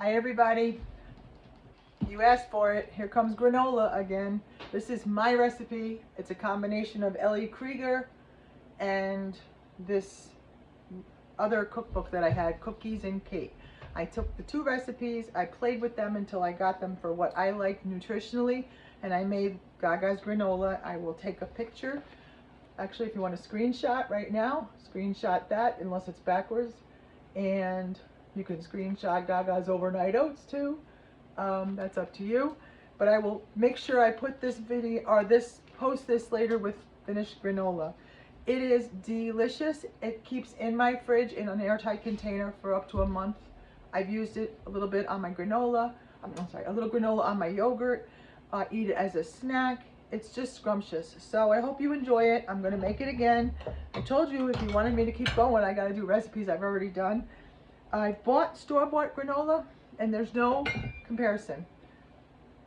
Hi everybody, you asked for it. Here comes granola again. This is my recipe. It's a combination of Ellie Krieger and this other cookbook that I had, Cookies and Kate. I took the two recipes, I played with them until I got them for what I like nutritionally, and I made Gaga's granola. I will take a picture. Actually, if you want to screenshot right now, screenshot that unless it's backwards. And you can screenshot Gaga's overnight oats too. That's up to you. But I will make sure I put this video or post this later with finished granola. It is delicious. It keeps in my fridge in an airtight container for up to a month. I've used it a little bit on my granola. A little granola on my yogurt. Eat it as a snack. It's just scrumptious. So I hope you enjoy it. I'm going to make it again. I told you if you wanted me to keep going, I got to do recipes I've already done. I bought store-bought granola and there's no comparison.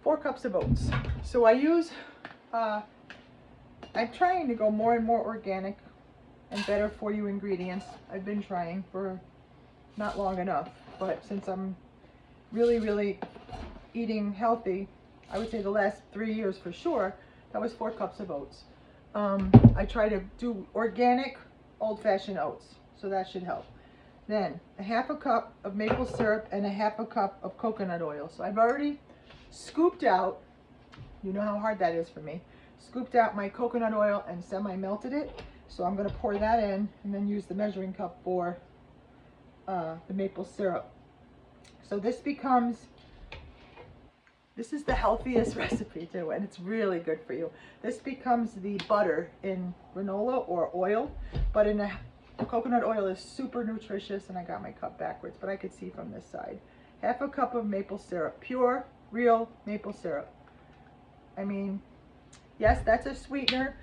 4 cups of oats. So I use, I'm trying to go more and more organic and better for you ingredients. I've been trying for not long enough, but since I'm really eating healthy, I would say the last 3 years for sure, that was 4 cups of oats. I try to do organic old-fashioned oats, so that should help. Then a half a cup of maple syrup and a half a cup of coconut oil. So I've already scooped out, you know how hard that is for me, scooped out my coconut oil and semi-melted it. So I'm going to pour that in and then use the measuring cup for the maple syrup. So this is the healthiest recipe too, and it's really good for you. This becomes the butter in granola or oil, but in the coconut oil is super nutritious, and I got my cup backwards, but I could see from this side. Half a cup of maple syrup, pure, real maple syrup. I mean, yes, that's a sweetener.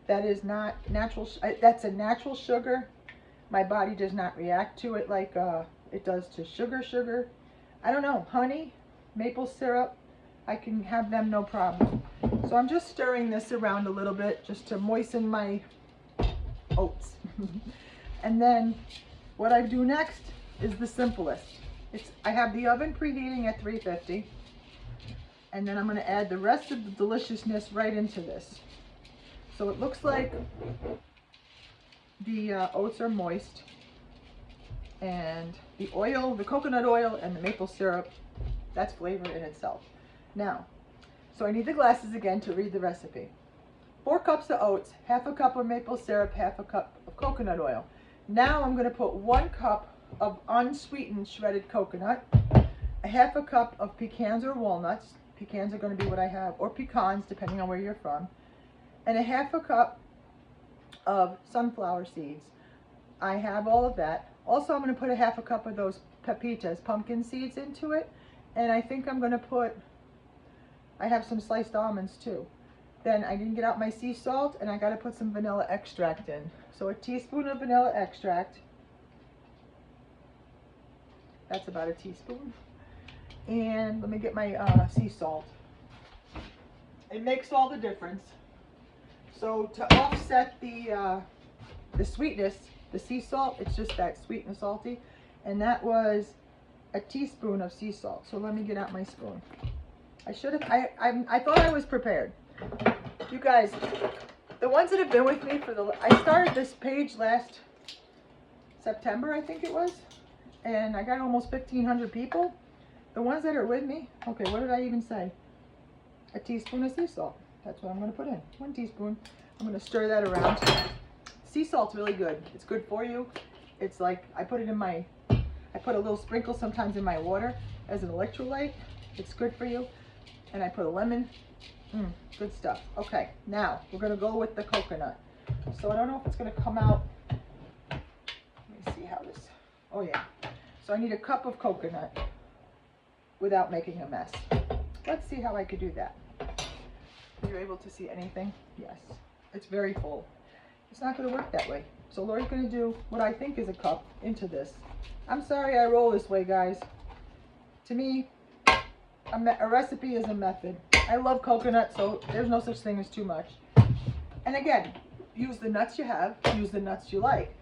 That is not natural. That's a natural sugar. My body does not react to it like it does to sugar. I don't know, honey, maple syrup, I can have them no problem. So I'm just stirring this around a little bit just to moisten my oats. And then what I do next is the simplest. I have the oven preheating at 350, and then I'm going to add the rest of the deliciousness right into this. So it looks like the oats are moist, and the oil, the coconut oil and the maple syrup, that's flavor in itself. Now, so I need the glasses again to read the recipe. 4 cups of oats, half a cup of maple syrup, half a cup of coconut oil. Now I'm going to put 1 cup of unsweetened shredded coconut, a half a cup of pecans or walnuts. Pecans are going to be what I have, or pecans depending on where you're from, and a half a cup of sunflower seeds. I have all of that. Also, I'm going to put a half a cup of those pepitas, pumpkin seeds, into it, and I think I'm going to put, I have some sliced almonds too. Then I didn't get out my sea salt, and I got to put some vanilla extract in. So a teaspoon of vanilla extract. That's about a teaspoon. And let me get my sea salt. It makes all the difference. So to offset the sweetness, the sea salt, it's just that sweet and salty. And that was a teaspoon of sea salt. So let me get out my spoon. I should have, I thought I was prepared. You guys, the ones that have been with me I started this page last September, I think it was, and I got almost 1,500 people. The ones that are with me, okay, what did I even say? A teaspoon of sea salt. That's what I'm going to put in. 1 teaspoon. I'm going to stir that around. Sea salt's really good. It's good for you. It's like, I put a little sprinkle sometimes in my water as an electrolyte. It's good for you. And I put a lemon. Good stuff. Okay, now we're going to go with the coconut. So I don't know if it's going to come out. Let me see how this, oh yeah. So I need a cup of coconut without making a mess. Let's see how I could do that. Are you able to see anything? Yes. It's very full. It's not going to work that way. So Lori's going to do what I think is a cup into this. I'm sorry I roll this way, guys. To me, a recipe is a method. I love coconut, so there's no such thing as too much. And again, use the nuts you have, use the nuts you like.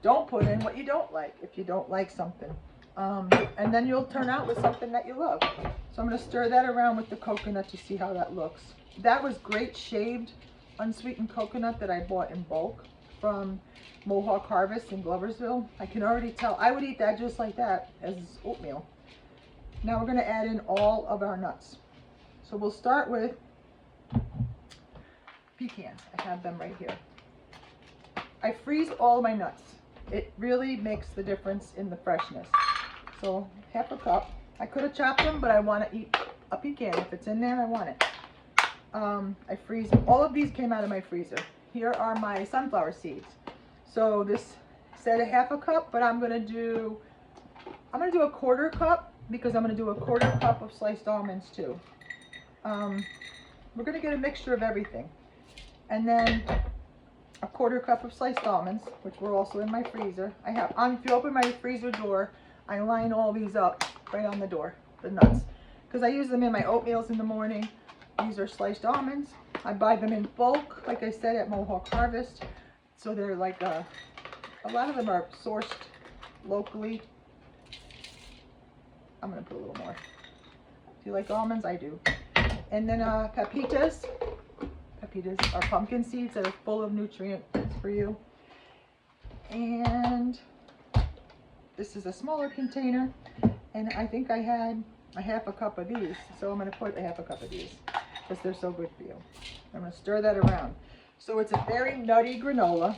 Don't put in what you don't like if you don't like something. And then you'll turn out with something that you love. So I'm going to stir that around with the coconut to see how that looks. That was great shaved unsweetened coconut that I bought in bulk from Mohawk Harvest in Gloversville. I can already tell. I would eat that just like that as oatmeal. Now we're going to add in all of our nuts. So we'll start with pecans. I have them right here. I freeze all my nuts. It really makes the difference in the freshness. So half a cup. I could have chopped them, but I want to eat a pecan. If it's in there, I want it. I freeze them. All of these came out of my freezer. Here are my sunflower seeds. So this said a half a cup, but I'm gonna do a quarter cup because I'm gonna do a quarter cup of sliced almonds too. We're gonna get a mixture of everything. And then a quarter cup of sliced almonds, which were also in my freezer. I have, if you open my freezer door, I line all these up right on the door, the nuts, because I use them in my oatmeals in the morning. These are sliced almonds. I buy them in bulk, like I said, at Mohawk Harvest. So they're like a lot of them are sourced locally. I'm gonna put a little more. Do you like almonds? I do. And then pepitas. Pepitas are pumpkin seeds that are full of nutrients for you. And this is a smaller container, and I think I had a half a cup of these, so I'm going to put a half a cup of these because they're so good for you. I'm going to stir that around. So it's a very nutty granola,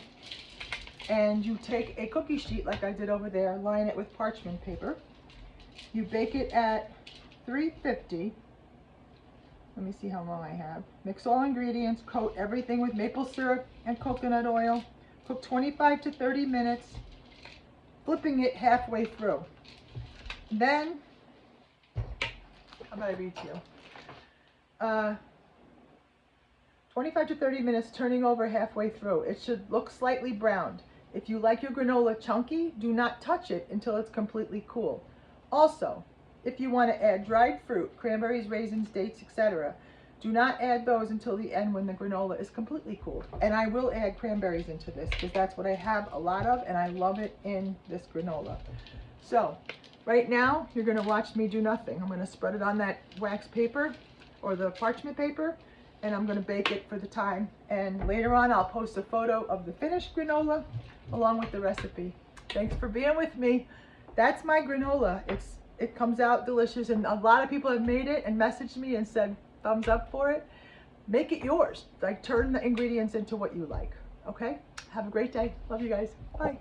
and you take a cookie sheet like I did over there, line it with parchment paper. You bake it at 350. Let me see how long I have. Mix all ingredients, coat everything with maple syrup and coconut oil. Cook 25 to 30 minutes, flipping it halfway through. Then, how about I read to you? 25 to 30 minutes, turning over halfway through. It should look slightly browned. If you like your granola chunky, do not touch it until it's completely cool. Also, if you want to add dried fruit, cranberries, raisins, dates, etc., do not add those until the end when the granola is completely cooled. And I will add cranberries into this because that's what I have a lot of, and I love it in this granola. So, right now, you're going to watch me do nothing. I'm going to spread it on that wax paper or the parchment paper, and I'm going to bake it for the time. And later on, I'll post a photo of the finished granola along with the recipe. Thanks for being with me. That's my granola. It comes out delicious, and a lot of people have made it and messaged me and said thumbs up for it. Make it yours. Like, turn the ingredients into what you like. Okay? Have a great day. Love you guys. Bye.